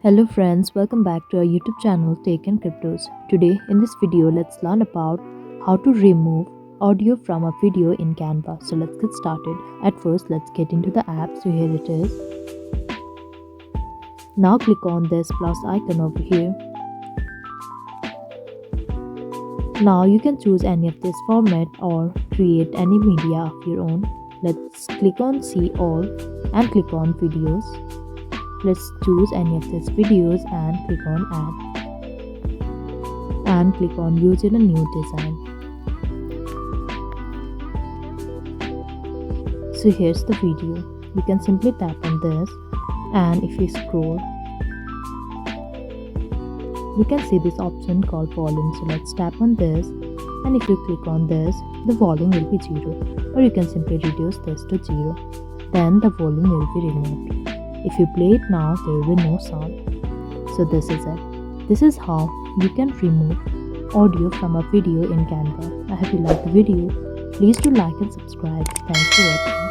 Hello friends, welcome back to our YouTube channel Tech and Cryptos. Today in this video let's learn about how to remove audio from a video in Canva. So let's get started. At first let's get into the app. So here it is. Now click on this plus icon over here. Now you can choose any of this format or create any media of your own. Let's click on see all and click on videos. Let's choose any of these videos and click on add and click on use in a new design. So here's the video. You can simply tap on this, and if you scroll you can see this option called volume. So let's tap on this, and if you click on this the volume will be 0, or you can simply reduce this to 0. Then the volume will be removed. If you play it now, there will be no sound. So this is it. This is how you can remove audio from a video in Canva. I hope you liked the video. Please do like and subscribe. Thanks for watching.